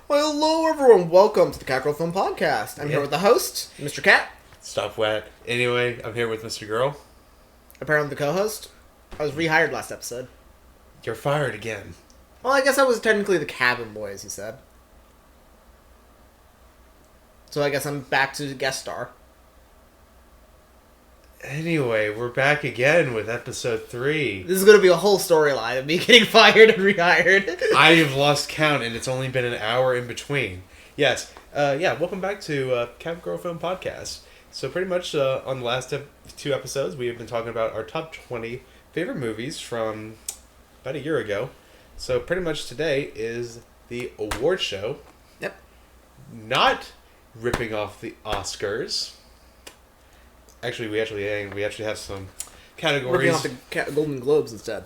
Well, hello everyone. Welcome to the Gurl Film Podcast. I'm here with the host, Mr. Katt. Stop wet. Anyway, I'm here with Mr. Gurl. Apparently the co-host. I was rehired last episode. You're fired again. Well, I guess I was technically the cabin boy, as you said. So I guess I'm back to guest star. Anyway, we're back again with episode 3. This is going to be a whole storyline of me getting fired and rehired. I have lost count, and it's only been an hour in between. Yes. Welcome back to Katt and Mr Film Podcast. So pretty much on the last 2 episodes, we have been talking about our top 20 favorite movies from about a year ago. So pretty much today is the award show. Yep. Not ripping off the Oscars. Actually, we actually have some categories. Ripping off the Golden Globes instead.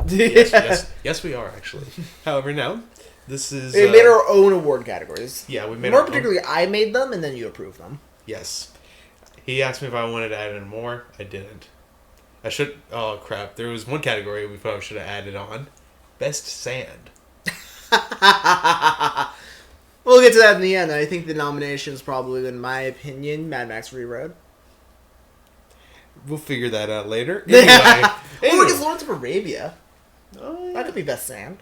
yes, we are actually. However, now this is. We made our own award categories. Yeah, we made more our particularly. own. I made them, and then you approved them. Yes, he asked me if I wanted to add in more. I didn't. I should. Oh crap! There was one category we probably should have added on. Best sand. We'll get to that in the end. I think the nominations probably, in my opinion, Mad Max Fury Road. We'll figure that out later. Anyway. I guess Lawrence of Arabia. Oh, yeah. That could be Best Sand.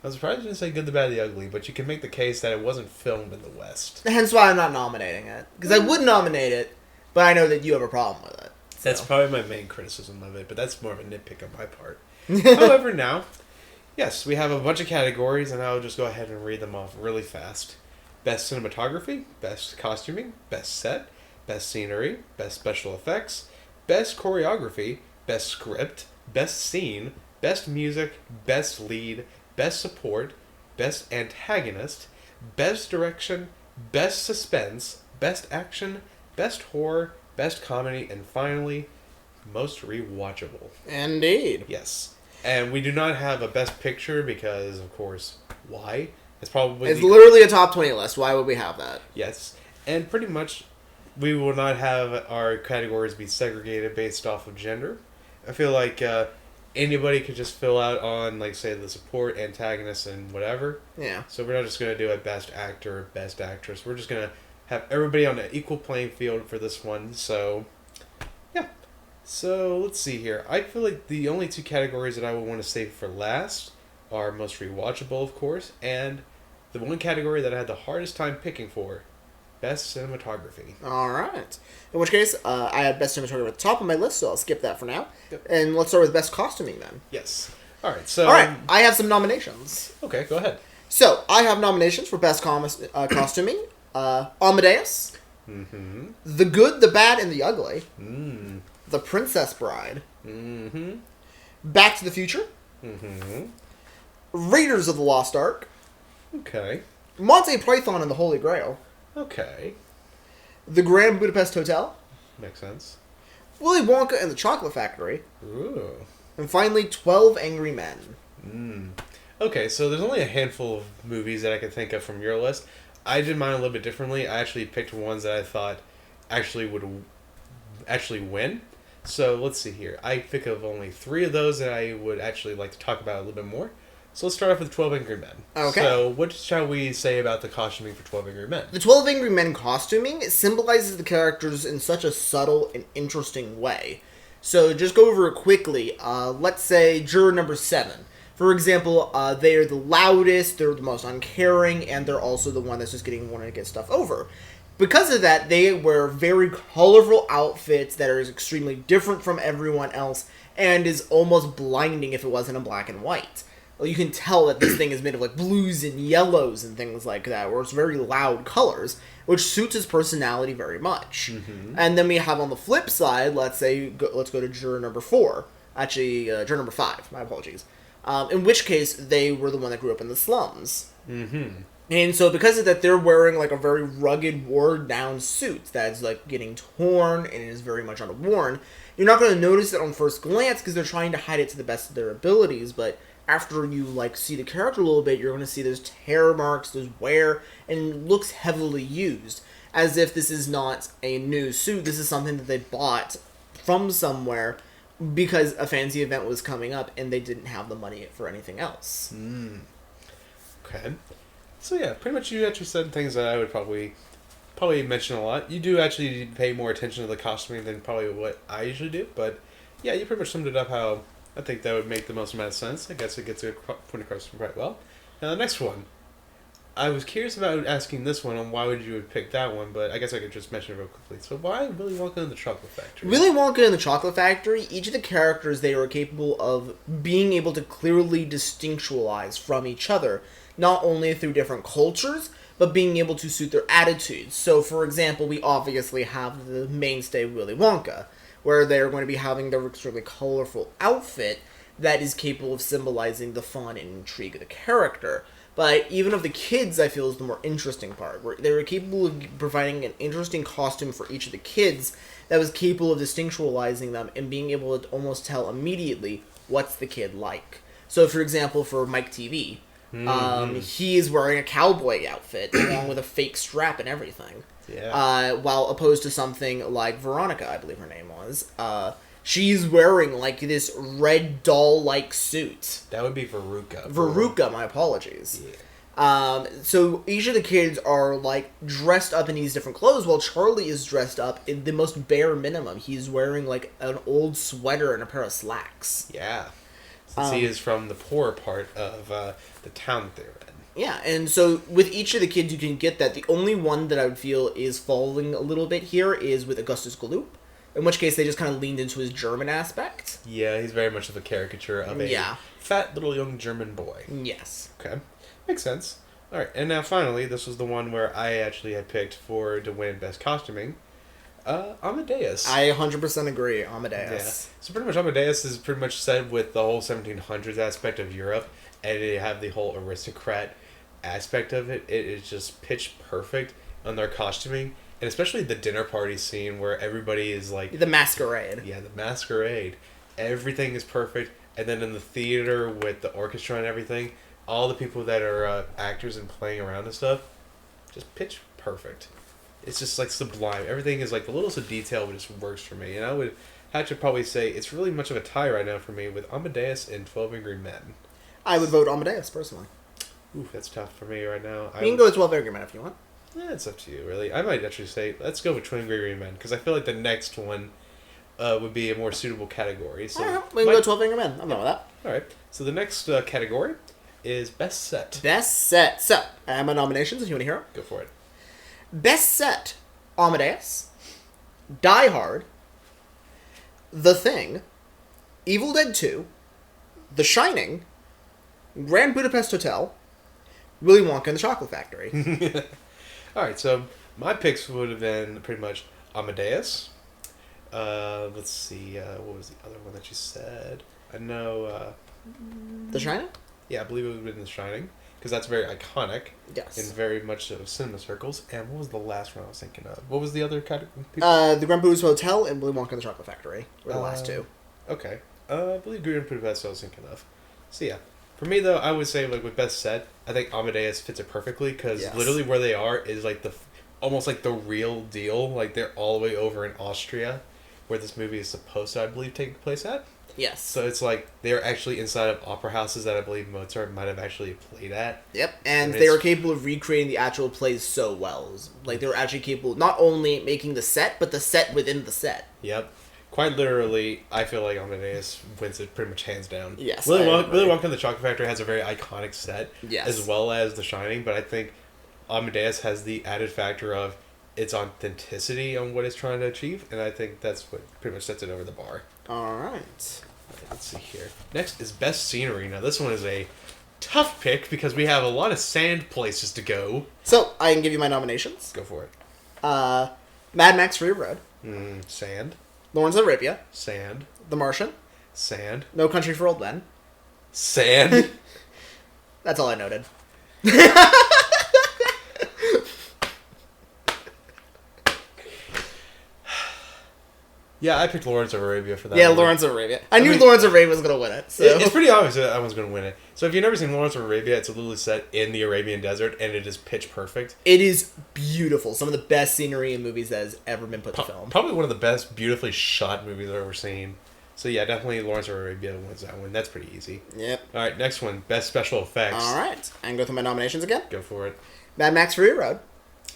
I was surprised you didn't say Good, the Bad, the Ugly, but you can make the case that it wasn't filmed in the West. Hence why I'm not nominating it. Because I would nominate it, but I know that you have a problem with it. So. That's probably my main criticism of it, but that's more of a nitpick on my part. However, now, yes, we have a bunch of categories, and I'll just go ahead and read them off really fast. Best cinematography, best costuming, best set, best scenery, best special effects, best choreography, best script, best scene, best music, best lead, best support, best antagonist, best direction, best suspense, best action, best horror, best comedy, and finally, most rewatchable. Indeed. Yes. And we do not have a best picture because, of course, why? It's literally a top 20 list. Why would we have that? Yes. And pretty much, we will not have our categories be segregated based off of gender. I feel like anybody could just fill out on, like, say, the support, antagonist, and whatever. Yeah. So we're not just going to do a best actor, best actress. We're just going to have everybody on an equal playing field for this one. So, yeah. So, let's see here. I feel like the only 2 categories that I would want to save for last are most rewatchable, of course, and the one category that I had the hardest time picking for, best cinematography. Alright. In which case, I had best cinematography at the top of my list, so I'll skip that for now. Yep. And let's start with best costuming then. Yes. Alright, so... Alright, I have some nominations. Okay, go ahead. So, I have nominations for best costuming. Amadeus. Mm-hmm. The Good, the Bad, and the Ugly. Mm. The Princess Bride. Mm-hmm. Back to the Future. Mm-hmm. Raiders of the Lost Ark. Okay. Monty Python and the Holy Grail. Okay. The Grand Budapest Hotel. Makes sense. Willy Wonka and the Chocolate Factory. Ooh. And finally, 12 Angry Men. Mm. Okay, so there's only a handful of movies that I could think of from your list. I did mine a little bit differently. I actually picked ones that I thought actually would win. So let's see here. I think of only 3 of those that I would actually like to talk about a little bit more. So let's start off with 12 Angry Men. Okay. So what shall we say about the costuming for 12 Angry Men? The 12 Angry Men costuming symbolizes the characters in such a subtle and interesting way. So just go over it quickly. Let's say juror number 7. For example, they are the loudest, they're the most uncaring, and they're also the one that's just wanting to get stuff over. Because of that, they wear very colorful outfits that are extremely different from everyone else, and is almost blinding if it wasn't in black and white. You can tell that this thing is made of like blues and yellows and things like that, where it's very loud colors, which suits his personality very much. Mm-hmm. And then we have on the flip side, let's go to juror number 4. Actually, juror number 5. My apologies. In which case, they were the one that grew up in the slums. Mm-hmm. And so because of that, they're wearing like a very rugged, wore-down suit that's like getting torn and is very much unworn. You're not going to notice it on first glance because they're trying to hide it to the best of their abilities, but after you like see the character a little bit, you're going to see there's tear marks, there's wear, and it looks heavily used. As if this is not a new suit, this is something that they bought from somewhere because a fancy event was coming up and they didn't have the money for anything else. Okay. So yeah, pretty much you actually said things that I would probably mention a lot. You do actually pay more attention to the costuming than probably what I usually do, but yeah, you pretty much summed it up how I think that would make the most amount of sense. I guess it gets a point across quite well. Now the next one. I was curious about asking this one on why would you have picked that one, but I guess I could just mention it real quickly. So why Willy Wonka and the Chocolate Factory? Willy Wonka and the Chocolate Factory, each of the characters, they are capable of being able to clearly distinctualize from each other, not only through different cultures, but being able to suit their attitudes. So, for example, we obviously have the mainstay Willy Wonka, where they're going to be having their extremely colorful outfit that is capable of symbolizing the fun and intrigue of the character. But even of the kids, I feel, is the more interesting part, where they were capable of providing an interesting costume for each of the kids that was capable of distinctualizing them and being able to almost tell immediately what's the kid like. So, for example, for Mike TV, he is wearing a cowboy outfit along with a fake strap and everything. Yeah. While opposed to something like Veronica, I believe her name was, she's wearing, like, this red doll-like suit. That would be Veruca. Veruca, my apologies. Yeah. So each of the kids are, like, dressed up in these different clothes, while Charlie is dressed up in the most bare minimum. He's wearing, like, an old sweater and a pair of slacks. Yeah. Since he is from the poorer part of the town that they're in. Yeah, and so with each of the kids, you can get that. The only one that I would feel is falling a little bit here is with Augustus Gloop. In which case, they just kind of leaned into his German aspect. Yeah, he's very much of a caricature of a fat little young German boy. Yes. Okay. Makes sense. Alright, and now finally, this was the one where I actually had picked to win Best Costuming. Amadeus. I 100% agree, Amadeus. Yeah. So pretty much Amadeus is pretty much said with the whole 1700s aspect of Europe, and they have the whole aristocrat aspect of it. It is just pitch perfect on their costuming. And especially the dinner party scene where everybody is like... The masquerade. Yeah, the masquerade. Everything is perfect. And then in the theater with the orchestra and everything, all the people that are actors and playing around and stuff, just pitch perfect. It's just like sublime. Everything is like the littlest of detail, but it just works for me. And I would have to probably say it's really much of a tie right now for me with Amadeus and 12 Angry Men. I would vote Amadeus, personally. Oof, that's tough for me right now. You can go with 12 Angry Men if you want. Yeah, it's up to you, really. I might actually say, let's go with Twin Angry Men, because I feel like the next one would be a more suitable category. So we can go 12 Angry Men. I'm done with that. Alright, so the next category is Best Set. Best Set. So, I have my nominations if you want to hear them. Go for it. Best Set, Amadeus, Die Hard, The Thing, Evil Dead 2, The Shining, Grand Budapest Hotel, Willy Wonka and the Chocolate Factory. Alright, so my picks would have been pretty much Amadeus. Let's see, what was the other one that you said? I know... The Shining? Yeah, I believe it would have been The Shining, because that's very iconic. Yes. In very much of cinema circles. And what was the last one I was thinking of? What was the other category? The Grand Budapest Hotel and Willy Wonka and the Chocolate Factory were the last two. Okay. I believe Grand Budapest I was thinking of. So yeah. For me, though, I would say, like, with Best Set, I think Amadeus fits it perfectly, because literally where they are is, like, almost like the real deal. Like, they're all the way over in Austria, where this movie is supposed to, I believe, take place at. Yes. So it's like, they're actually inside of opera houses that I believe Mozart might have actually played at. Yep, and they were capable of recreating the actual plays so well. Like, they were actually capable not only making the set, but the set within the set. Yep. Quite literally, I feel like Amadeus wins it pretty much hands down. Yes. Willy Wonka and the Chocolate Factory has a very iconic set, yes, as well as The Shining, but I think Amadeus has the added factor of its authenticity on what it's trying to achieve, and I think that's what pretty much sets it over the bar. Alright. Let's see here. Next is Best Scenery. Now, this one is a tough pick because we have a lot of sand places to go. So, I can give you my nominations. Go for it. Mad Max Fury Road. Sand. Lawrence of Arabia. Sand. The Martian. Sand. No Country for Old Men. Sand. That's all I noted. Yeah, I picked Lawrence of Arabia for that. Yeah, one. Lawrence of Arabia. I knew Lawrence of Arabia was going to win it. So. It's pretty obvious that I was going to win it. So if you've never seen Lawrence of Arabia, it's literally set in the Arabian desert, and it is pitch perfect. It is beautiful. Some of the best scenery in movies that has ever been put to film. Probably one of the best beautifully shot movies I've ever seen. So yeah, definitely Lawrence Arabia wins that one. That's pretty easy. Yep. All right, next one, best special effects. All right. I can go through my nominations again. Go for it. Mad Max Fury Road.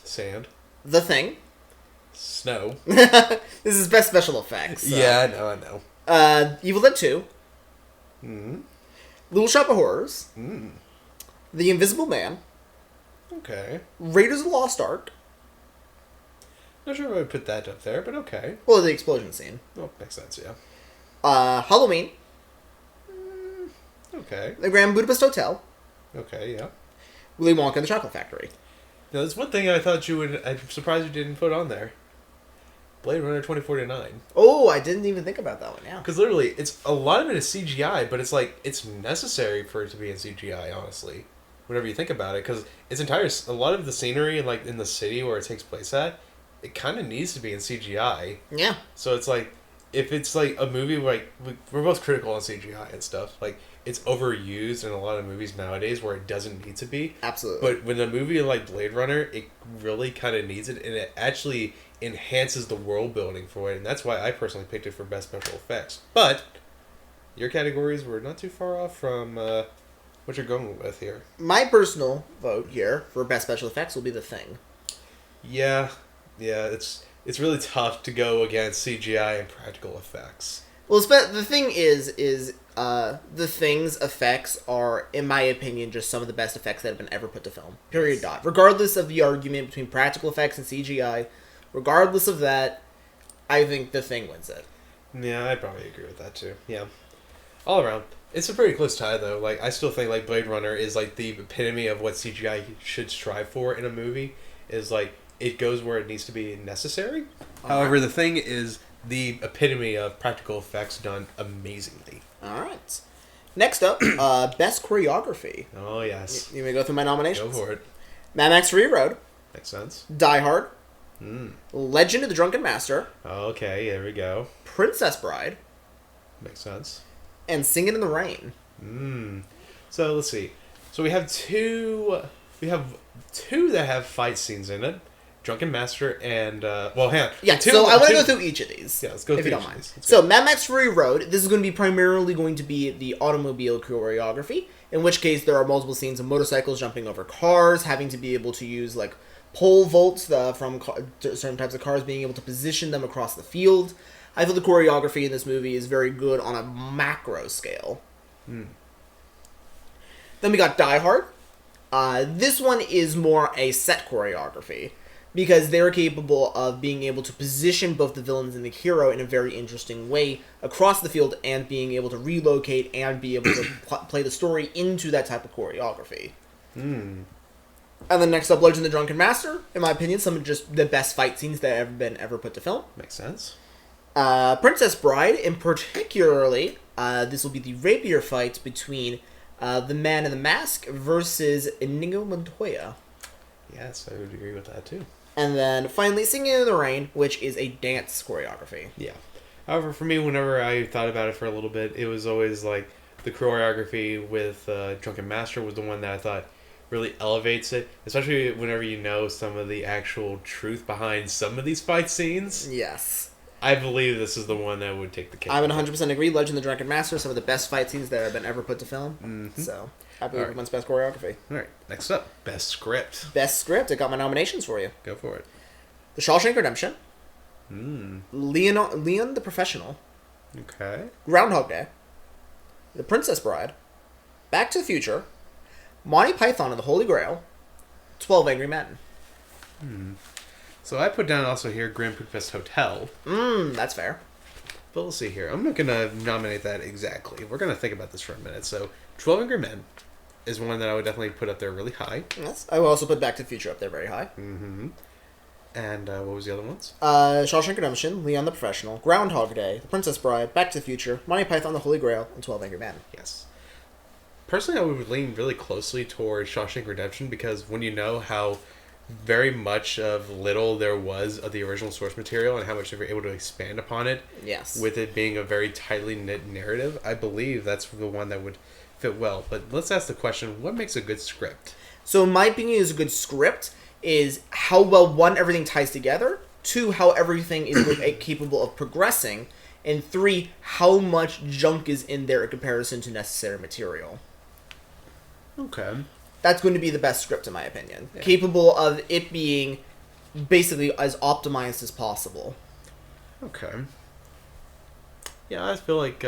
Sand. The Thing. Snow. This is best special effects. So. Yeah, I know. Evil Dead 2. Mm-hmm. Little Shop of Horrors. Mm. The Invisible Man. Okay. Raiders of the Lost Ark. Not sure if I would put that up there, but okay. Well, the explosion scene. Oh, makes sense, yeah. Halloween. Okay. The Grand Budapest Hotel. Okay, yeah. Willy Wonka and the Chocolate Factory. Now, there's one thing I thought you would... I'm surprised you didn't put on there. Blade Runner 2049. Oh, I didn't even think about that one, yeah. Because literally, it's a lot of it is CGI, but it's like, it's necessary for it to be in CGI, honestly. Whenever you think about it, because a lot of the scenery, like, in the city where it takes place at, it kind of needs to be in CGI. Yeah. So it's like, if it's like a movie, like, we're both critical on CGI and stuff, like, it's overused in a lot of movies nowadays where it doesn't need to be. Absolutely. But when a movie like Blade Runner, it really kind of needs it, and it actually enhances the world building for it, and that's why I personally picked it for best special effects. But your categories were not too far off from what you're going with here. My personal vote here for best special effects will be The Thing. Yeah, it's really tough to go against CGI and practical effects. Well, the thing is The Thing's effects are, in my opinion, just some of the best effects that have been ever put to film. Period. Dot. Regardless of the argument between practical effects and CGI, regardless of that, I think The Thing wins it. Yeah, I'd probably agree with that too. Yeah, all around, it's a pretty close tie though. Like, I still think like Blade Runner is like the epitome of what CGI should strive for in a movie. Is like, it goes where it needs to be necessary. However, The Thing is the epitome of practical effects done amazingly. All right. Next up, best choreography. Oh, yes. You may go through my nominations. Go for it. Mad Max Fury Road. Makes sense. Die Hard. Mm. Legend of the Drunken Master. Okay, there we go. Princess Bride. Makes sense. And Singing in the Rain. So, let's see. So, we have two that have fight scenes in it. Drunken Master and, well, hang on. Yeah, so I want to go through each of these. Yeah, let's go if through you each don't of mind. these. So, Mad Max Fury Road, this is going to be primarily going to be the automobile choreography, in which case there are multiple scenes of motorcycles jumping over cars, having to be able to use, like, pole vaults from certain types of cars, being able to position them across the field. I feel the choreography in this movie is very good on a macro scale. Then we got Die Hard. This one is more a set choreography, because they're capable of being able to position both the villains and the hero in a very interesting way across the field, and being able to relocate and be able to play the story into that type of choreography. And then next up, Legend of the Drunken Master. In my opinion, some of just the best fight scenes that have been ever put to film. Makes sense. Princess Bride, in particularly, this will be the rapier fight between the Man in the Mask versus Inigo Montoya. Yes, I would agree with that too. And then finally, Singing in the Rain, which is a dance choreography. Yeah. However, for me, whenever I thought about it for a little bit, it was always like the choreography with Drunken Master was the one that I thought really elevates it, especially whenever you know some of the actual truth behind some of these fight scenes. Yes. I believe this is the one that would take the cake. I would 100% agree. Legend of the Drunken Master, some of the best fight scenes that have been ever put to film. So, I believe it wins best choreography. All right, next up, best script. Best script, I got my nominations for you. Go for it. The Shawshank Redemption. Leon the Professional. Okay. Groundhog Day. The Princess Bride. Back to the Future. Monty Python and the Holy Grail. 12 Angry Men. So I put down also here Grand Budapest Hotel. That's fair. But we'll see here. I'm not going to nominate that exactly. We're going to think about this for a minute. So 12 Angry Men is one that I would definitely put up there really high. Yes. I will also put Back to the Future up there very high. And what was the other ones? Shawshank Redemption, Leon the Professional, Groundhog Day, The Princess Bride, Back to the Future, Monty Python, The Holy Grail, and 12 Angry Men. Yes. Personally, I would lean really closely towards Shawshank Redemption, because when you know how very much of little there was of the original source material and how much they were able to expand upon it, yes, with it being a very tightly knit narrative, I believe that's the one that would fit well. But let's ask the question, what makes a good script? So my opinion is a good script is how well, one, everything ties together, two, how everything is capable of progressing, And 3, how much junk is in there in comparison to necessary material. Okay. That's going to be the best script, in my opinion. Yeah. Capable of it being basically as optimized as possible. Okay. Yeah, I feel like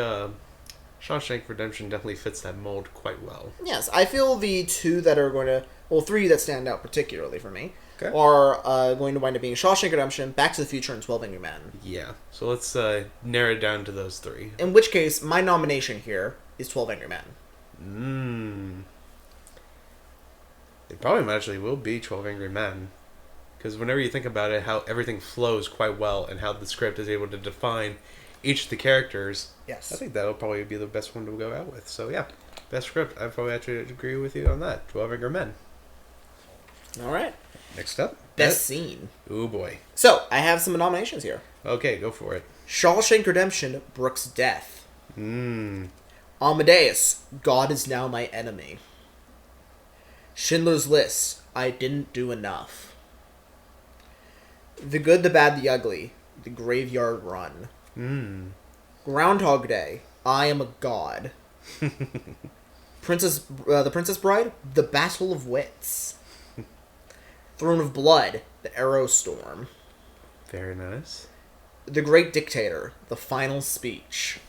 Shawshank Redemption definitely fits that mold quite well. Yes, I feel the 2 that are going to... Well, 3 that stand out particularly for me Okay. are going to wind up being Shawshank Redemption, Back to the Future, and 12 Angry Men. Yeah. So let's narrow it down to those 3. In which case, my nomination here is 12 Angry Men. It probably actually will be 12 Angry Men. Because whenever you think about it, how everything flows quite well and how the script is able to define each of the characters, Yes. I think that'll probably be the best one to go out with. So yeah, best script. I probably actually agree with you on that. 12 Angry Men. All right. Next up. Best scene. Oh boy. So, I have some nominations here. Okay, go for it. Shawshank Redemption, Brooke's Death. Mmm. Amadeus, God is Now My Enemy. Schindler's List, I Didn't Do Enough. The Good, the Bad, the Ugly, The Graveyard Run. Groundhog Day, I Am a God. The Princess Bride, The Battle of Wits. Throne of Blood, The Arrow Storm. Very nice. The Great Dictator, The Final Speech.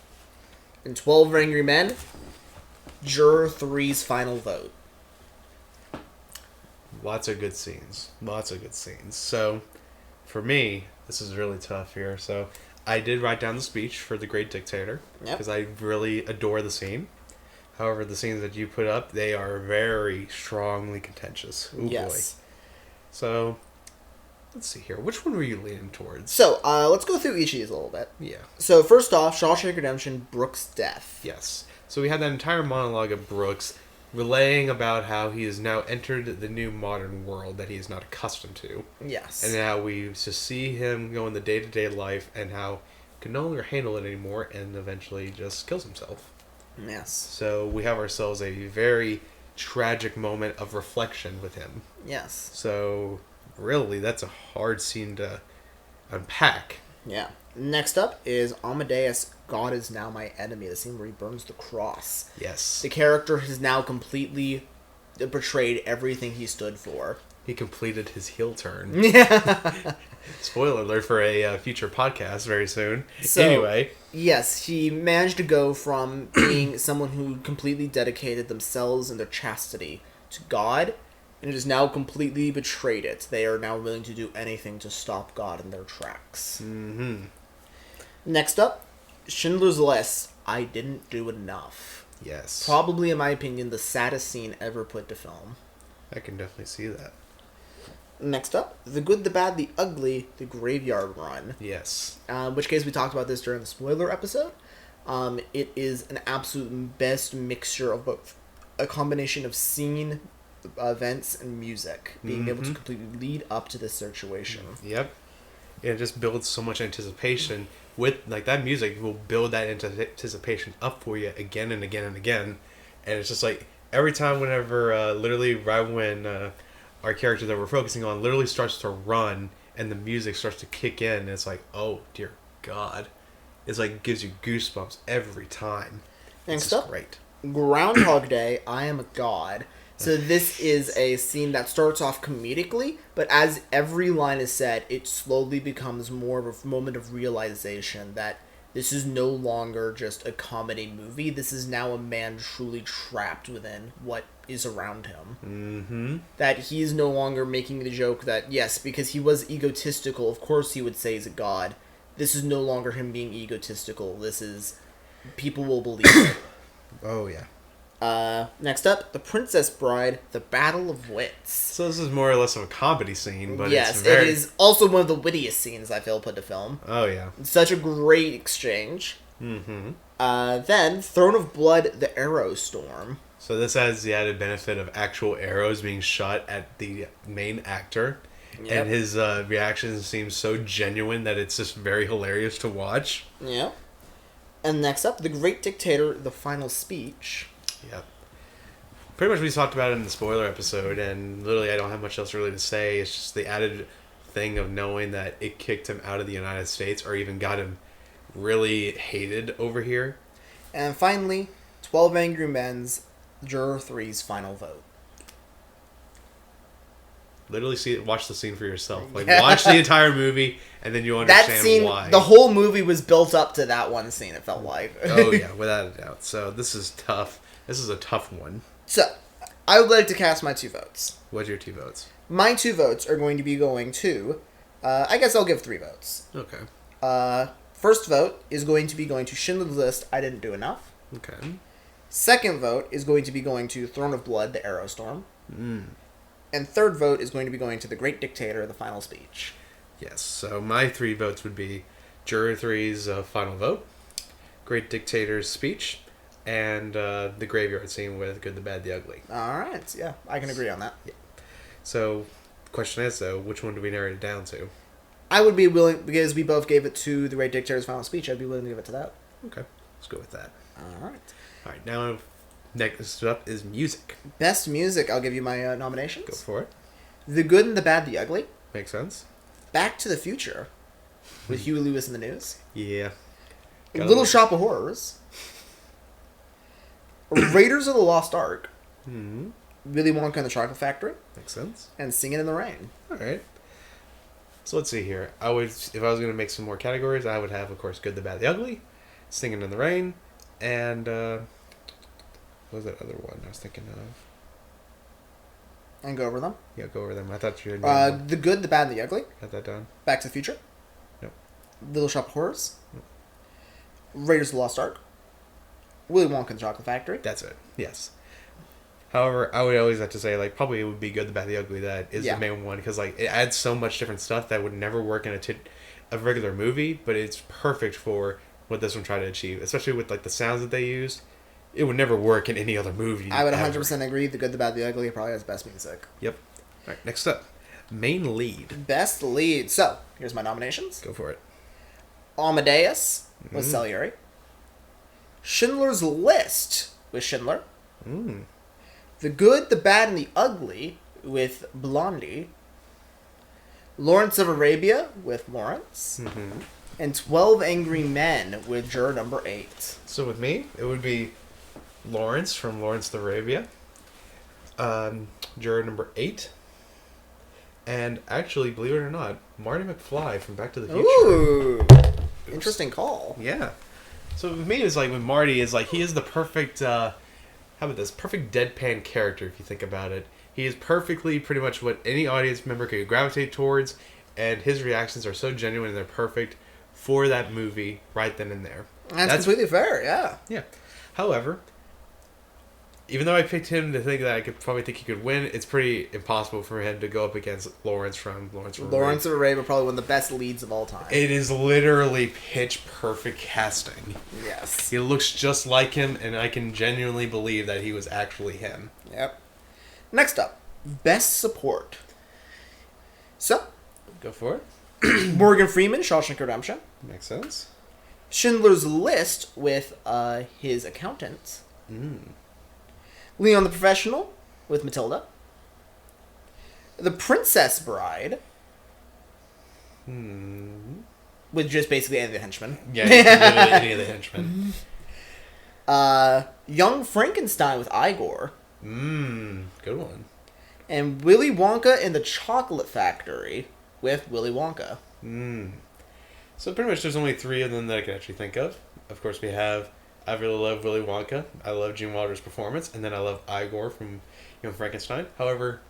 And 12 Angry Men, Juror 3's Final Vote. Lots of good scenes. So, for me, this is really tough here. So, I did write down the speech for The Great Dictator. Because I really adore the scene. However, the scenes that you put up, they are very strongly contentious. Ooh, Yes. boy. So, let's see here. Which one were you leaning towards? So, let's go through each of these a little bit. Yeah. So, first off, Shawshank Redemption, Brooke's Death. Yes. So we had that entire monologue of Brooks relaying about how he has now entered the new modern world that he is not accustomed to. Yes. And how we just see him go in the day-to-day life and how he can no longer handle it anymore and eventually just kills himself. Yes. So we have ourselves a very tragic moment of reflection with him. Yes. So really, that's a hard scene to unpack. Yeah. Next up is Amadeus, God is Now My Enemy, the scene where he burns the cross. Yes. The character has now completely portrayed everything he stood for. He completed his heel turn. Yeah. Spoiler alert for a future podcast very soon. So, anyway. Yes, he managed to go from being someone who completely dedicated themselves and their chastity to God, and has now completely betrayed it. They are now willing to do anything to stop God in their tracks. Mm-hmm. Next up, Schindler's List, I Didn't Do Enough. Yes. Probably, in my opinion, the saddest scene ever put to film. I can definitely see that. Next up, The Good, the Bad, the Ugly, The Graveyard Run. Yes. In which case we talked about this during the spoiler episode. It is an absolute best mixture of both a combination of scene, events, and music. Being able to completely lead up to this situation. Yep. It just builds so much anticipation. With like that music will build that anticipation up for you again and again and again. And it's just like every time whenever literally right when our character that we're focusing on literally starts to run and the music starts to kick in, it's like, oh dear God. It's like gives you goosebumps every time. Next up, great. Groundhog Day, I Am a God. So this is a scene that starts off comedically, but as every line is said, it slowly becomes more of a moment of realization that this is no longer just a comedy movie. This is now a man truly trapped within what is around him. Mm-hmm. That he is no longer making the joke that, yes, because he was egotistical, of course he would say he's a god. This is no longer him being egotistical. This is... people will believe it. Oh, yeah. Next up, The Princess Bride, The Battle of Wits. So this is more or less of a comedy scene, but yes, it's very... it is also one of the wittiest scenes I feel put to film. Oh, yeah. Such a great exchange. Mm-hmm. Then, Throne of Blood, The Arrow Storm. So this has the added benefit of actual arrows being shot at the main actor. Yep. And his reactions seem so genuine that it's just very hilarious to watch. Yeah. And next up, The Great Dictator, The Final Speech. Yep. Pretty much we talked about it in the spoiler episode, and literally I don't have much else really to say. It's just the added thing of knowing that it kicked him out of the United States, or even got him really hated over here. And finally, 12 Angry Men's Juror 3's final vote. Literally watch the scene for yourself. Like, Yeah. watch the entire movie, and then you understand That scene, why. the whole movie was built up to that one scene, it felt like. Oh, yeah, without a doubt. So, this is tough. This is a tough one. So, I would like to cast my 2 votes. What's your 2 votes? My 2 votes are going to be going to... I guess I'll give 3 votes. Okay. First vote is going to be going to Schindler's List, I Didn't Do Enough. Okay. Second vote is going to be going to Throne of Blood, The Arrow Storm. Mm. And third vote is going to be going to The Great Dictator, The Final Speech. Yes, so my 3 votes would be Juror 3's final vote, Great Dictator's speech, and the graveyard scene with Good, the Bad, the Ugly. Alright, yeah, I can agree on that. Yeah. So, question is, though, which one do we narrow it down to? I would be willing, because we both gave it to The Great Dictator's Final Speech, I'd be willing to give it to that. Okay, let's go with that. Alright. Alright, now next up is music. Best music, I'll give you my nominations. Go for it. The Good and the Bad, the Ugly. Makes sense? Back to the Future, with Huey Lewis in the News. Yeah. Little Shop of Horrors. Raiders of the Lost Ark. Mm-hmm. Willy Wonka and the Chocolate Factory. Makes sense. And Singing in the Rain. Alright. So let's see here. If I was going to make some more categories, I would have, of course, Good, the Bad, the Ugly, Singing in the Rain, and what was that other one I was thinking of? And go over them. Yeah, go over them. I thought you had The Good, the Bad, and the Ugly. got that done. Back to the Future. Yep. Little Shop of Horrors. Raiders of the Lost Ark. Willy Wonka and the Chocolate Factory. That's it. Yes. However, I would always have to say, like, probably it would be Good, the Bad, the Ugly that is the main one, because, like, it adds so much different stuff that would never work in a regular movie, but it's perfect for what this one tried to achieve, especially with, like, the sounds that they used. It would never work in any other movie. I would 100% agree. The Good, the Bad, the Ugly probably has best music. Yep. All right, next up. Main lead. Best lead. So, here's my nominations. Go for it. Amadeus with Salieri. Schindler's List with Schindler. Mm. The Good, the Bad, and the Ugly with Blondie. Lawrence of Arabia with Lawrence. Mm-hmm. And 12 Angry Men with Juror number 8. So with me, it would be Lawrence from Lawrence of Arabia. Juror number 8. And actually, believe it or not, Marty McFly from Back to the Future. Ooh! Interesting call. Yeah. So with me, it's like with Marty, is like he is the perfect, how about this? Perfect deadpan character, if you think about it. He is perfectly pretty much what any audience member could gravitate towards, and his reactions are so genuine and they're perfect for that movie right then and there. That's completely fair, yeah. Yeah. However, even though I picked him to think that I could probably think he could win, it's pretty impossible for him to go up against Lawrence from Lawrence of Arabia. Lawrence of Arabia, probably one of the best leads of all time. It is literally pitch perfect casting. Yes. He looks just like him, and I can genuinely believe that he was actually him. Yep. Next up, Best Support. So, Go for it. Morgan Freeman, Shawshank Redemption. Makes sense. Schindler's List with his accountant. Mm. Leon the Professional with Matilda. The Princess Bride with just basically any of the henchmen. Yeah, literally any of the henchmen. Young Frankenstein with Igor. Good one. And Willy Wonka and the Chocolate Factory with Willy Wonka. So pretty much there's only 3 of them that I can actually think of. Of course, we have I really love Willy Wonka. I love Gene Wilder's performance. And then I love Igor from Young Frankenstein. However,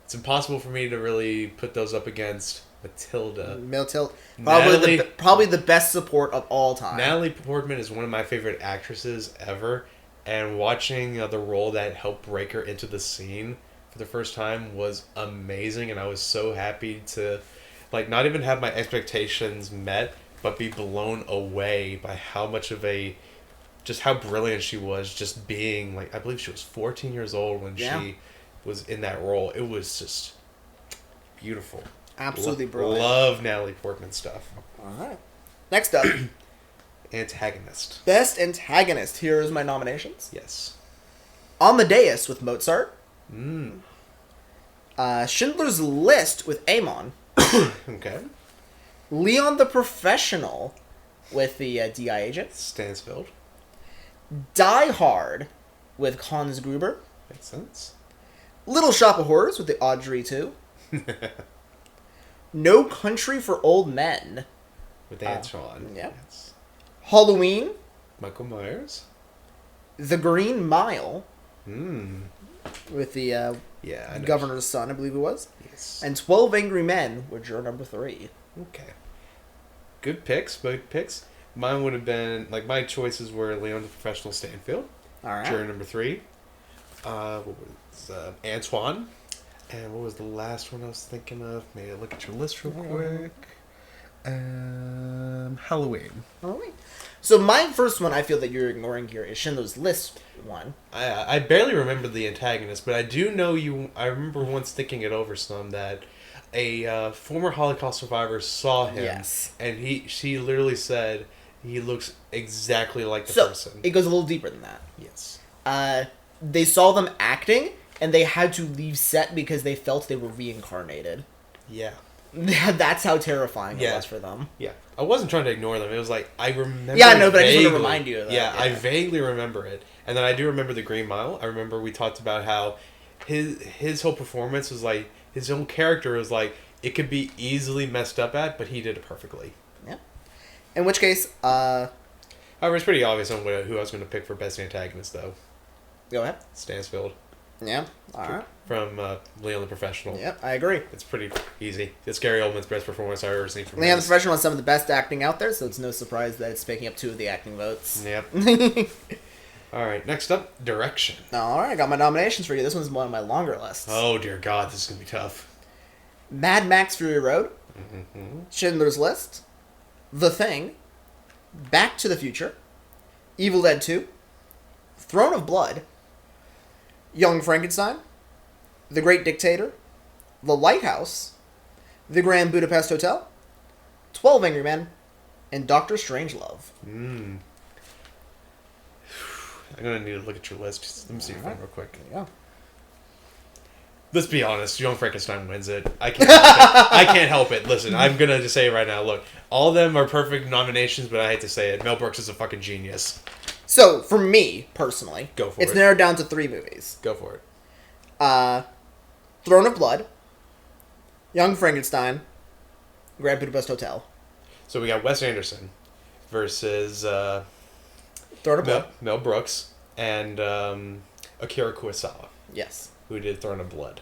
it's impossible for me to really put those up against Matilda. Probably the best support of all time. Natalie Portman is one of my favorite actresses ever. And watching the role that helped break her into the scene for the first time was amazing. And I was so happy to not even have my expectations met, but be blown away by how much of just how brilliant she was, just being, I believe she was 14 years old when she was in that role. It was just beautiful. Absolutely brilliant. Love Natalie Portman stuff. Alright. Next up. Antagonist. Best Antagonist. Here is my nominations. Yes. Amadeus with Mozart. Mm. Schindler's List with Amon. Okay. Leon the Professional with the DI agent. Stansfield. Die Hard with Hans Gruber. Makes sense. Little Shop of Horrors with the Audrey 2. No Country for Old Men. With Antoine. Yep. Yes. Halloween. Michael Myers. The Green Mile. Hmm. With the Yeah. governor's son, I believe it was. Yes. And 12 Angry Men with juror number 3. Okay. Good picks. Good picks. Mine would have been, like, my choices were Leon the Professional Stanfield. All Juror right. number 3. What was Antoine. And what was the last one I was thinking of? Maybe look at your list real quick. Halloween. Halloween. So my first one I feel that you're ignoring here is Schindler's List one. I barely remember the antagonist, but I do know you. I remember once thinking it over some that a former Holocaust survivor saw him, Yes. and she literally said he looks exactly like the So person. it goes a little deeper than that. Yes. They saw them acting, and they had to leave set because they felt they were reincarnated. Yeah. That's how terrifying it Yeah. was for them. Yeah. I wasn't trying to ignore them. It was like I remember. Yeah, I know, but I just want to vaguely- remind you of that. Yeah, I vaguely remember it, and then I do remember the Green Mile. I remember we talked about how his whole performance was like his own character was like it could be easily messed up at, but he did it perfectly. Yeah. In which case, However, it's pretty obvious on who I was going to pick for best antagonist, though. go ahead. Stansfield Yeah. All right. from Leon the Professional. Yep, I agree. It's pretty easy. It's Gary Oldman's best performance I've ever seen from Leon the his. Professional has some of the best acting out there, so it's no surprise that it's picking up 2 of the acting votes. Yep. All right, next up, direction. All right, I got my nominations for you. This one's one of my longer lists. Oh, dear God, this is going to be tough. Mad Max Fury Road, Mm-hmm. Schindler's List, The Thing, Back to the Future, Evil Dead 2, Throne of Blood, Young Frankenstein, The Great Dictator, The Lighthouse, The Grand Budapest Hotel, 12 Angry Men, and Doctor Strangelove. I'm going to need to look at your list. Just let me see your phone real quick. There you go. Let's be honest. Young Frankenstein wins it. I can't help it. I can't help it. Listen, I'm going to just say it right now. Look, all of them are perfect nominations, but I hate to say it. Mel Brooks is a fucking genius. So, for me, personally, Go for it's it. narrowed down to 3 movies. Go for it. Throne of Blood, Young Frankenstein, Grand Budapest Hotel. So we got Wes Anderson versus Throne of Blood. Mel Brooks and Akira Kurosawa, Yes. who did Throne of Blood.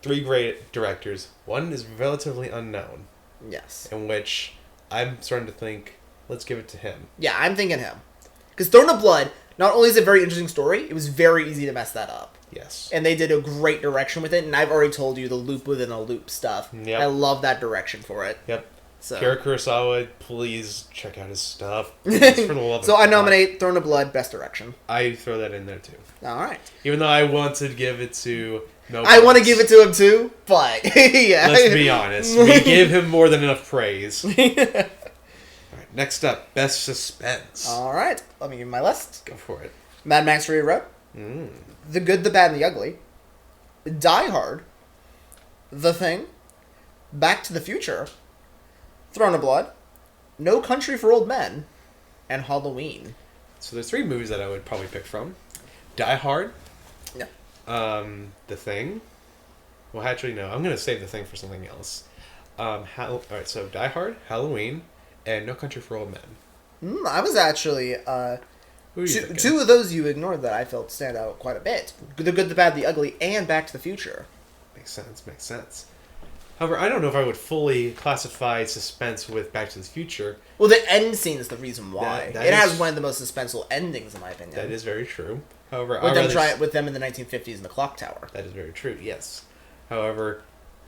3 great directors. One is relatively unknown, Yes. in which I'm starting to think, let's give it to him. Yeah, I'm thinking him. Because Throne of Blood, not only is it a very interesting story, it was very easy to mess that up. Yes. And they did a great direction with it, and I've already told you the loop within a loop stuff. Yep. I love that direction for it. Yep. So, Akira Kurosawa, please check out his stuff. Please, for the love of so I God. nominate Throne of Blood, Best Direction. I throw that in there too. Alright. Even though I want to give it to Mel I want to Brooks. give it to him too, but yeah. Let's be honest. We give him more than enough praise. Alright, next up, best suspense. Alright, let me give you my list. Go for it. Mad Max Fury Road, The Good, the Bad, and the Ugly, Die Hard, The Thing, Back to the Future, Throne of Blood, No Country for Old Men, and Halloween. So there's 3 movies that I would probably pick from. Die Hard. Yeah. The Thing. Well, actually, no. I'm going to save The Thing for something else. Alright, so Die Hard, Halloween, and No Country for Old Men. I was actually... Who are you thinking? 2 of those you ignored that I felt stand out quite a bit. The Good, the Bad, the Ugly, and Back to the Future. Makes sense. However, I don't know if I would fully classify suspense with Back to the Future. Well, the end scene is the reason why. That it has is- one of the most suspenseful endings, in my opinion. That is very true. However, with them in the 1950s in the clock tower. That is very true, yes. However,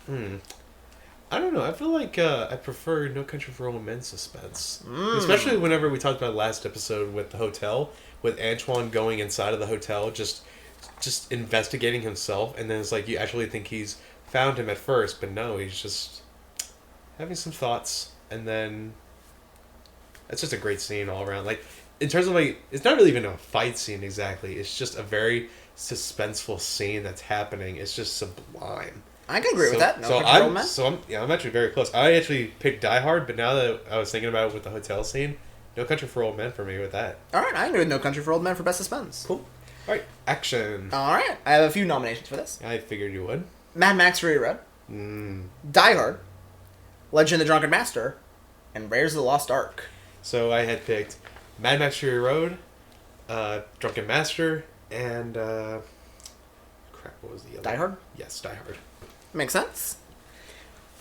I don't know. I feel like I prefer No Country for Old Men suspense. Especially whenever we talked about last episode with the hotel, with Antoine going inside of the hotel, just investigating himself, and then it's like you actually think he's found him at first, but no, he's just having some thoughts, and then it's just a great scene all around. Like, in terms of, like, it's not really even a fight scene exactly, it's just a very suspenseful scene that's happening. It's just sublime. I can agree with that. No so Country for Old Men. I'm actually very close. I actually picked Die Hard, but now that I was thinking about it with the hotel scene, No Country for Old Men for me with that. All right, I agree with No Country for Old Men for best suspense. Cool. All right, action. All right, I have a few nominations for this. I figured you would. Mad Max Fury Road, Die Hard, Legend of the Drunken Master, and Raiders of the Lost Ark. So I had picked Mad Max Fury Road, Drunken Master, and crap, what was the other? Die Hard? Yes, Die Hard. Makes sense.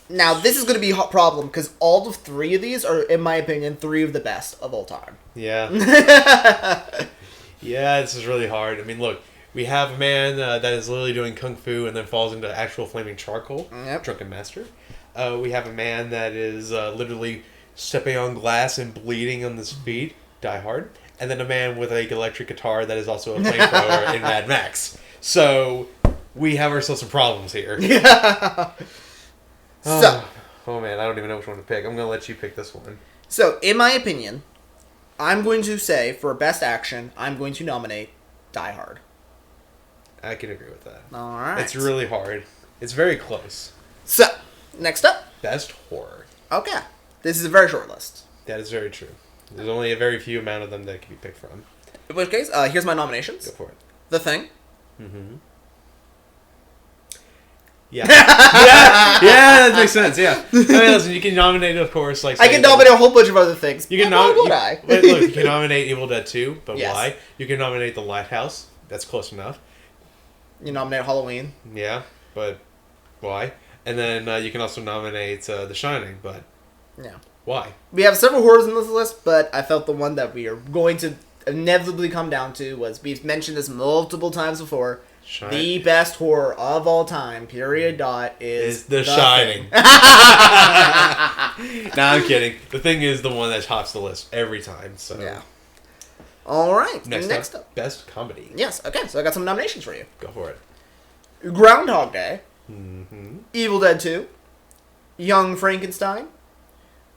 Now, this is going to be a hot problem because all of three of these are, in my opinion, three of the best of all time. Yeah. Yeah, this is really hard. I mean, look, we have a man that is literally doing kung fu and then falls into actual flaming charcoal. Yep. Drunken Master. We have a man that is literally stepping on glass and bleeding on his feet. Die Hard. And then a man with an electric guitar that is also a flamethrower in Mad Max. So we have ourselves some problems here. Yeah. Oh man, I don't even know which one to pick. I'm going to let you pick this one. So, in my opinion, I'm going to say, for Best Action, I'm going to nominate Die Hard. I can agree with that. All right. It's really hard. It's very close. So, next up. Best Horror. Okay. This is a very short list. That is very true. There's only a very few amount of them that can be picked from. In which case, here's my nominations. Go for it. The Thing. Mm-hmm. Yeah. Yeah, that makes sense, yeah. I mean, listen, you can nominate, of course, like... I can nominate a whole bunch of other things. You can why would I? Look, you can nominate Evil Dead 2, but Yes. why? You can nominate The Lighthouse. That's close enough. You nominate Halloween. Yeah, but why? And then you can also nominate The Shining, but Yeah. why? We have several horrors in this list, but I felt the one that we are going to inevitably come down to was, we've mentioned this multiple times before, the best horror of all time, period, dot, is The Shining. Nah, I'm kidding. The Thing is the one that tops the list every time, so... Yeah. Alright, Next up, Best Comedy. Yes, okay, so I got some nominations for you. Go for it. Groundhog Day, Mm-hmm. Evil Dead 2, Young Frankenstein,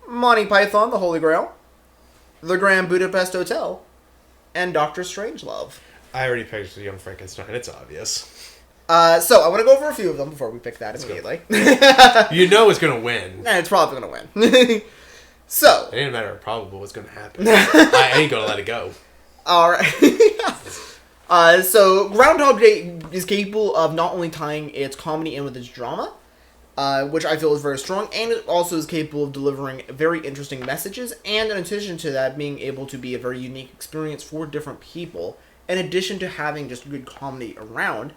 Monty Python, The Holy Grail, The Grand Budapest Hotel, and Doctor Strangelove. I already picked Young Frankenstein. It's obvious. So I want to go over a few of them before we pick that immediately. You know it's going to win. Nah, it's probably going to win. So. It ain't a matter of probable what's going to happen. I ain't going to let it go. Alright. So Groundhog Day is capable of not only tying its comedy in with its drama, which I feel is very strong, and it also is capable of delivering very interesting messages, and in addition to that, being able to be a very unique experience for different people, in addition to having just good comedy around.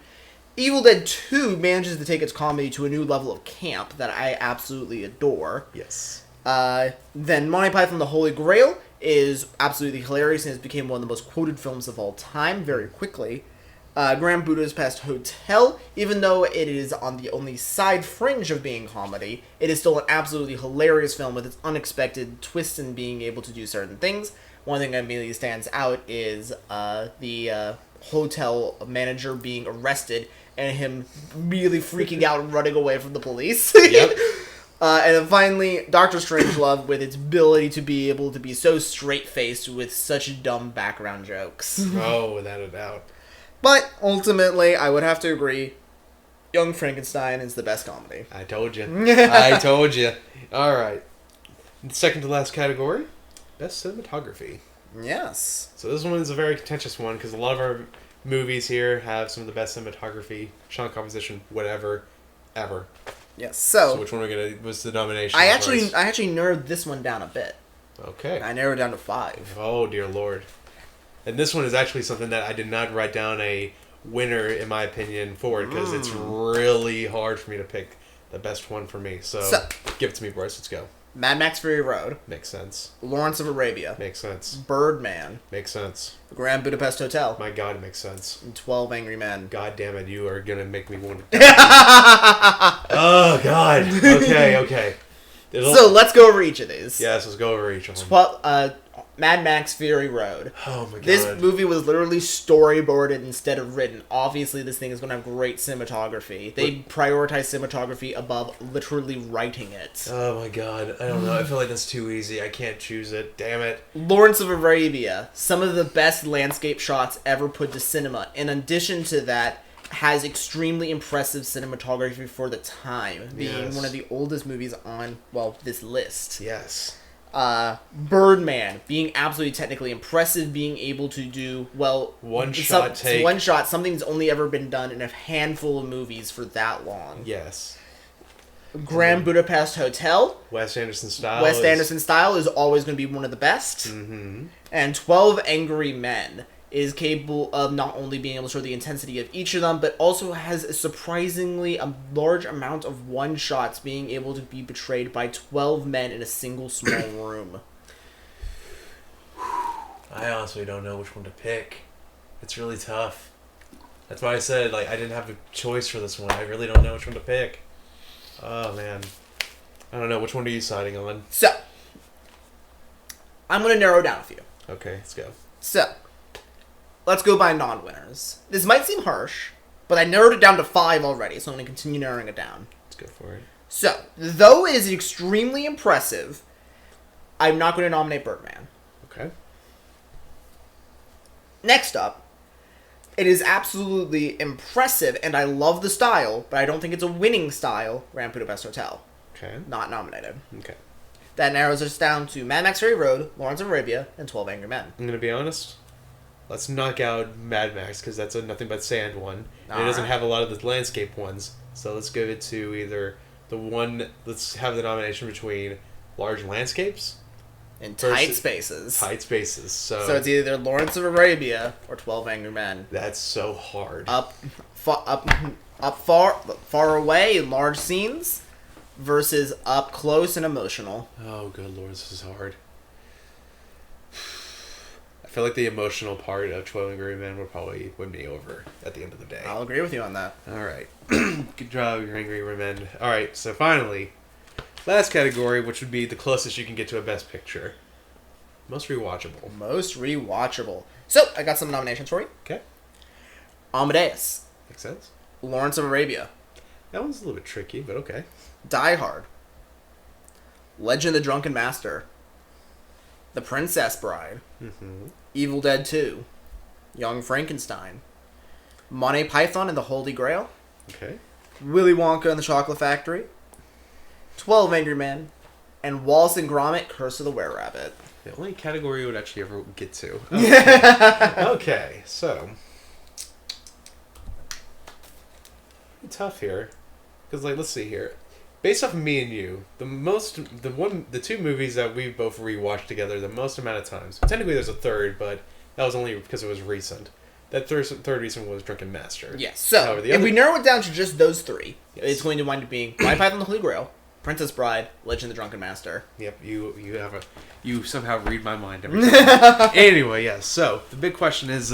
Evil Dead 2 manages to take its comedy to a new level of camp that I absolutely adore. Yes. Then Monty Python The Holy Grail is absolutely hilarious and has become one of the most quoted films of all time very quickly. Grand Budapest Hotel, even though it is on the only side fringe of being comedy, it is still an absolutely hilarious film with its unexpected twists and being able to do certain things. One thing that immediately stands out is the hotel manager being arrested and him really freaking out and running away from the police. Yep. And then finally, Doctor Strangelove with its ability to be able to be so straight-faced with such dumb background jokes. Oh, without a doubt. But ultimately, I would have to agree, Young Frankenstein is the best comedy. I told you. I told you. All right. Second to last category, Best Cinematography. Yes. So this one is a very contentious one because a lot of our movies here have some of the best cinematography, shot composition, whatever, ever. Yes. So which one are we gonna? What's the nomination? I actually narrowed this one down a bit. Okay. I narrowed it down to 5. Oh dear lord. And this one is actually something that I did not write down a winner, in my opinion, for it because it's really hard for me to pick the best one for me. So give it to me, Bryce. Let's go. Mad Max Fury Road. Makes sense. Lawrence of Arabia. Makes sense. Birdman. Makes sense. The Grand Budapest Hotel. My God, it makes sense. And 12 Angry Men. God damn it, you are gonna make me want to. Oh God. Okay. So let's go over each of these. Yes, let's go over each of them. Mad Max Fury Road. Oh my God. This movie was literally storyboarded instead of written. Obviously, this thing is going to have great cinematography. They prioritize cinematography above literally writing it. Oh my God. I don't know. I feel like that's too easy. I can't choose it. Damn it. Lawrence of Arabia. Some of the best landscape shots ever put to cinema. In addition to that, has extremely impressive cinematography for the time, being one of the oldest movies on, well, this list. Yes. Birdman, being absolutely technically impressive, being able to do, well... One shot, something that's only ever been done in a handful of movies for that long. Yes. Grand Budapest Hotel. Wes Anderson style is always going to be one of the best. Mm-hmm. And 12 Angry Men is capable of not only being able to show the intensity of each of them, but also has a surprisingly a large amount of one-shots being able to be betrayed by 12 men in a single small room. I honestly don't know which one to pick. It's really tough. That's why I said, like, I didn't have a choice for this one. I really don't know which one to pick. Oh, man. I don't know. Which one are you siding on? So, I'm going to narrow down a few. Okay, let's go. So, let's go by non-winners. This might seem harsh, but I narrowed it down to 5 already, so I'm going to continue narrowing it down. Let's go for it. So, though it is extremely impressive, I'm not going to nominate Birdman. Okay. Next up, it is absolutely impressive, and I love the style, but I don't think it's a winning style, Grand Budapest Hotel. Okay. Not nominated. Okay. That narrows us down to Mad Max Fury Road, Lawrence of Arabia, and 12 Angry Men. I'm going to be honest. Let's knock out Mad Max, because that's a nothing but sand one. And it doesn't have a lot of the landscape ones. So let's give it to either the one... Let's have the nomination between large landscapes... In tight spaces. Tight spaces. So it's either Lawrence of Arabia or 12 Angry Men. That's so hard. Up far away in large scenes versus up close and emotional. Oh, good lord, this is hard. I feel like the emotional part of 12 Angry Men would probably win me over at the end of the day. I'll agree with you on that. All right. Good job, your Angry Men. All right, so finally, last category, which would be the closest you can get to a Best Picture. Most rewatchable. Most rewatchable. So, I got some nominations for you. Okay. Amadeus. Makes sense. Lawrence of Arabia. That one's a little bit tricky, but okay. Die Hard. Legend of the Drunken Master. The Princess Bride. Mm-hmm. Evil Dead 2. Young Frankenstein. Monty Python and the Holy Grail. Okay. Willy Wonka and the Chocolate Factory. 12 Angry Men. And Wallace and Gromit, Curse of the Were-Rabbit. The only category you would actually ever get to. Okay, okay, so... tough here. Because, like, let's see here. Based off of me and you, the two movies that we both rewatched together the most amount of times. Technically there's a third, but that was only because it was recent. That third reason was Drunken Master. Yes, so however, if we narrow it down to just those three, it's going to wind up being Monty Python and the Holy Grail, Princess Bride, Legend of the Drunken Master. Yep, you somehow read my mind every time. Anyway, yes. So the big question is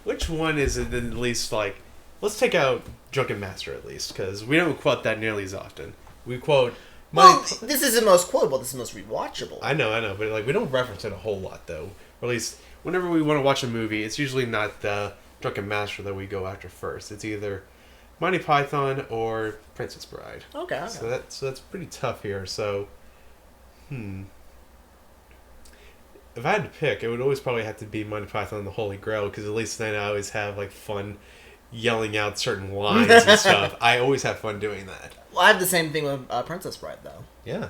which one is it at least like? Let's take out Drunken Master at least, because we don't quote that nearly as often. We quote. This is the most quotable. This is the most rewatchable. I know, but like we don't reference it a whole lot though. Or at least whenever we want to watch a movie, it's usually not the Drunken Master that we go after first. It's either Monty Python or Princess Bride. Okay. So that's pretty tough here. So, if I had to pick, it would always probably have to be Monty Python and the Holy Grail, because at least then I always have like fun yelling out certain lines and stuff. I always have fun doing that. Well, I have the same thing with Princess Bride, though. Yeah,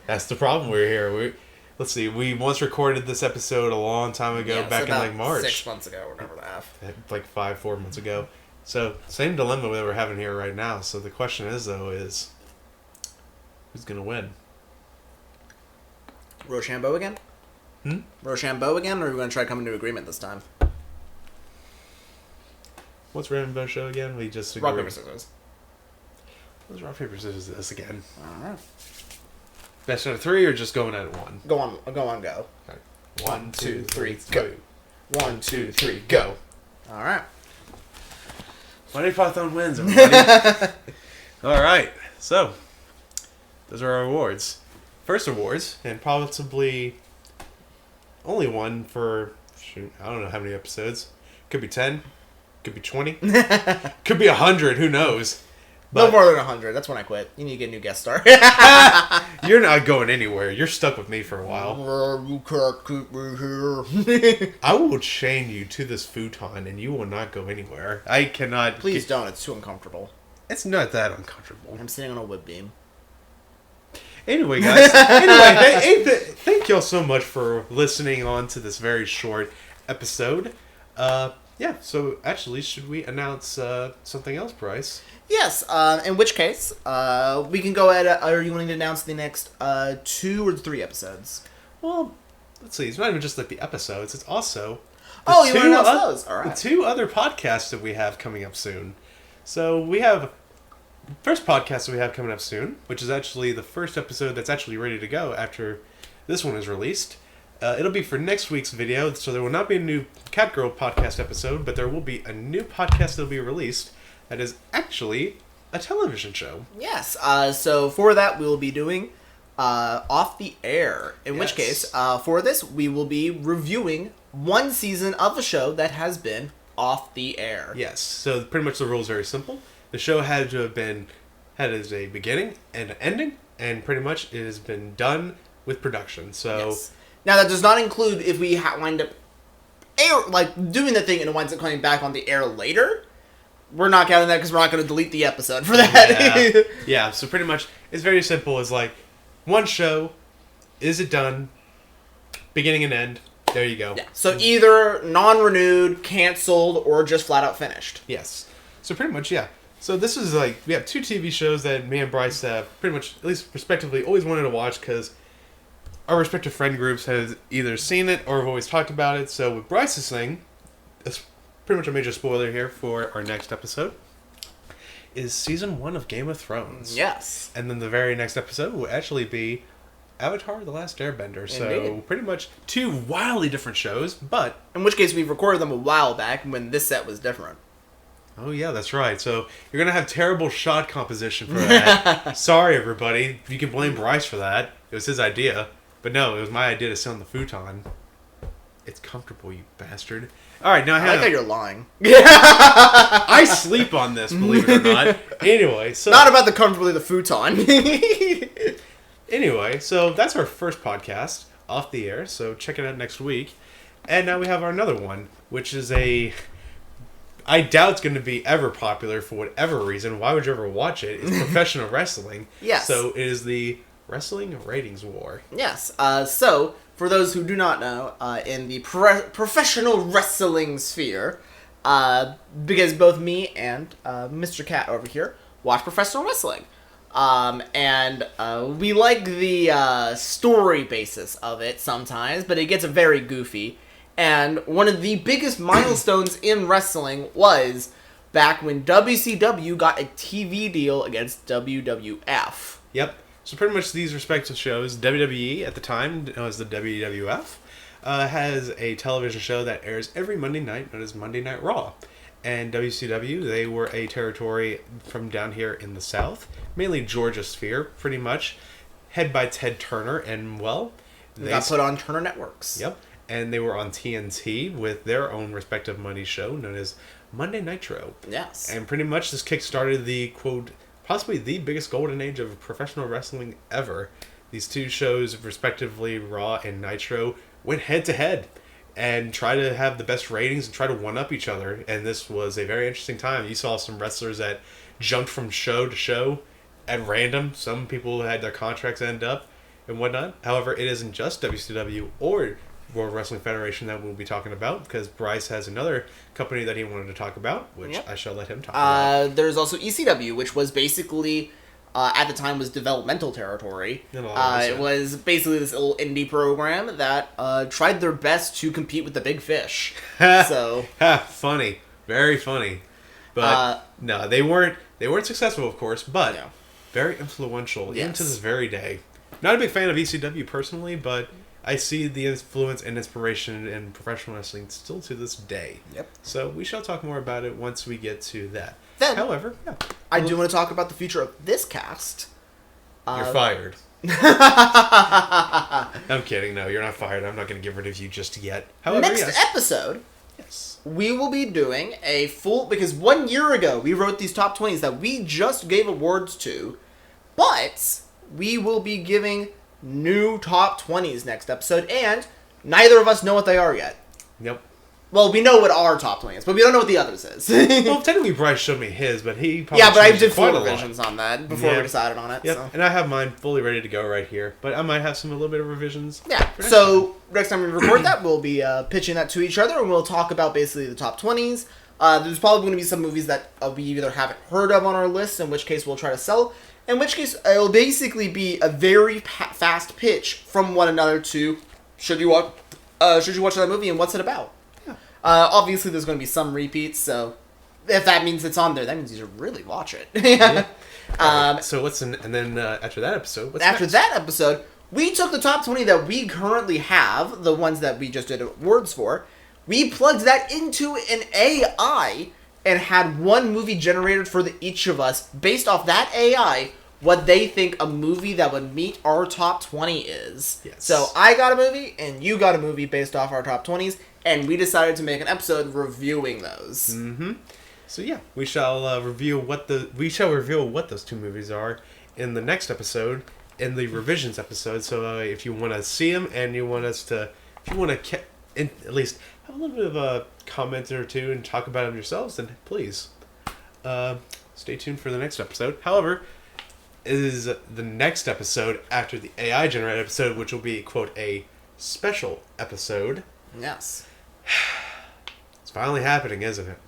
that's the problem. We're here. Let's see. We once recorded this episode a long time ago, back in like March. 6 months ago, or whatever that. Like 4 months ago. So same dilemma that we're having here right now. So the question is who's gonna win? Rochambeau again? Rochambeau again, or are we gonna try coming to agreement this time? What's Rochambeau show again? We just agree. Rock, paper, scissors. What's rock, paper, scissors this again? Alright. Best out of 3 or just going at one? Go on, go. Okay. 1, 2, 3, go. 1, 2, 3, go. Alright. Monty Python wins, everybody. Alright, so those are our awards. First awards, and possibly only one for, I don't know how many episodes. Could be 10, could be 20, could be 100, who knows. No more than 100. That's when I quit. You need to get a new guest star. You're not going anywhere. You're stuck with me for a while. You can't keep me here. I will chain you to this futon, and you will not go anywhere. I cannot... Please don't. It's too uncomfortable. It's not that uncomfortable. I'm sitting on a whip beam. Anyway, guys. Thank y'all so much for listening on to this very short episode. Yeah, so actually, should we announce something else, Bryce? Yes, in which case, we can go ahead. Are you wanting to announce the next 2 or 3 episodes? Well, let's see. It's not even just like the episodes. It's also... you want to announce those? All right. The 2 other podcasts that we have coming up soon. So we have... First podcast that we have coming up soon, which is actually the first episode that's actually ready to go after this one is released. It'll be for next week's video, so there will not be a new Cat Girl podcast episode, but there will be a new podcast that will be released that is actually a television show. Yes, so for that we will be doing Off the Air, in which case, for this, we will be reviewing 1 season of a show that has been off the air. Yes, so pretty much the rule is very simple. The show had to have had as a beginning and an ending, and pretty much it has been done with production, so... Yes. Now, that does not include if we wind up doing the thing and it winds up coming back on the air later. We're not counting that because we're not going to delete the episode for that. Yeah, so pretty much it's very simple. It's like one show, is it done, beginning and end, there you go. Yeah. So either non-renewed, canceled, or just flat out finished. Yes. So pretty much, yeah. So this is like, we have 2 TV shows that me and Bryce have pretty much, at least respectively, always wanted to watch because... our respective friend groups have either seen it or have always talked about it. So with Bryce's thing, it's pretty much a major spoiler here for our next episode, is Season 1 of Game of Thrones. Yes. And then the very next episode will actually be Avatar: The Last Airbender. So Indeed. pretty much 2 wildly different shows, but... in which case we recorded them a while back when this set was different. Oh yeah, that's right. So you're going to have terrible shot composition for that. Sorry everybody. You can blame Bryce for that. It was his idea. But no, it was my idea to sit on the futon. It's comfortable, you bastard. All right, now I like how you're lying. I sleep on this, believe it or not. Anyway, so... not about the comfortability of the futon. Anyway, so that's our first podcast off the air, so check it out next week. And now we have our another one, which is I doubt it's going to be ever popular for whatever reason. Why would you ever watch it? It's professional wrestling. Yes. So it is the Wrestling Ratings War. Yes. So, for those who do not know, in the professional wrestling sphere, because both me and Mr. Cat over here watch professional wrestling. And we like the story basis of it sometimes, but it gets very goofy. And one of the biggest milestones in wrestling was back when WCW got a TV deal against WWF. Yep. So pretty much these respective shows, WWE at the time, known as the WWF, has a television show that airs every Monday night known as Monday Night Raw. And WCW, they were a territory from down here in the South, mainly Georgia sphere, pretty much, head by Ted Turner, and well... they got put on Turner Networks. Yep. And they were on TNT with their own respective Monday show known as Monday Nitro. Yes. And pretty much this kick-started the, quote, possibly the biggest golden age of professional wrestling ever. These 2 shows, respectively Raw and Nitro, went head-to-head and tried to have the best ratings and try to one-up each other. And this was a very interesting time. You saw some wrestlers that jumped from show to show at random. Some people had their contracts end up and whatnot. However, it isn't just WCW or World Wrestling Federation that we'll be talking about, because Bryce has another company that he wanted to talk about, which I shall let him talk about. There's also ECW, which was basically, at the time, was developmental territory. It was basically this little indie program that tried their best to compete with the big fish. So funny, very funny, but no, they weren't successful, of course, but very influential even to this very day. Not a big fan of ECW personally, but I see the influence and inspiration in professional wrestling still to this day. Yep. So we shall talk more about it once we get to that. Then, however, I do want to talk about the future of this cast. You're fired. I'm kidding. No, you're not fired. I'm not going to get rid of you just yet. However, next episode Yes. we will be doing a full, because 1 year ago we wrote these top 20s that we just gave awards to, but we will be giving new top 20s next episode, and neither of us know what they are yet. Yep. Well, we know what our top 20 is, but we don't know what the others is. Well, technically Bryce showed me his, but he probably yeah, but I changed it did full quite a lot. revisions on that before we decided on it. Yep, So. and I have mine fully ready to go right here, but I might have a little bit of revisions. Yeah, so next time we record that, we'll be pitching that to each other, and we'll talk about basically the top 20s. There's probably going to be some movies that we either haven't heard of on our list, in which case we'll try to sell, in which case it'll basically be a very fast pitch from one another to, should you watch that movie and what's it about? Yeah. Obviously there's going to be some repeats, so if that means it's on there, that means you should really watch it. Yeah. So and then after that episode, what's after next? that episode, we took the top 20 that we currently have, the ones that we just did awards for, we plugged that into an AI and had one movie generated for each of us based off that AI, what they think a movie that would meet our top 20 is. Yes. So I got a movie and you got a movie based off our top 20s, and we decided to make an episode reviewing those. Mm-hmm. So yeah, we shall reveal what those two movies are in the next episode, in the revisions episode. So if you want to see them and you want us to, if you want to at least have a little bit of a comment or two and talk about them yourselves, then please stay tuned for the next episode. However, it is the next episode after the AI generated episode, which will be, quote, a special episode. Yes. It's finally happening, isn't it?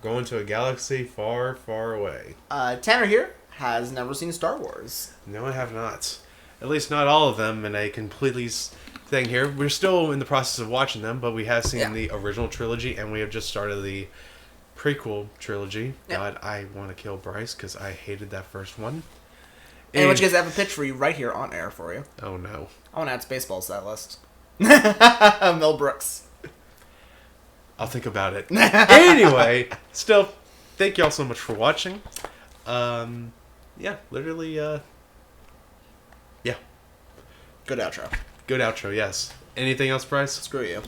Going to a galaxy far, far away. Tanner here has never seen Star Wars. No, I have not. At least not all of them in a completely thing here. We're still in the process of watching them, but we have seen the original trilogy, and we have just started the prequel trilogy. Yep. God, I want to kill Bryce because I hated that first one. In which case, I have a pitch for you right here on air for you. Oh no. I want to add Spaceballs to that list. Mel Brooks. I'll think about it. Anyway, still, thank y'all so much for watching. Yeah, literally, yeah. Good outro. Good outro, yes. Anything else, Bryce? Screw you.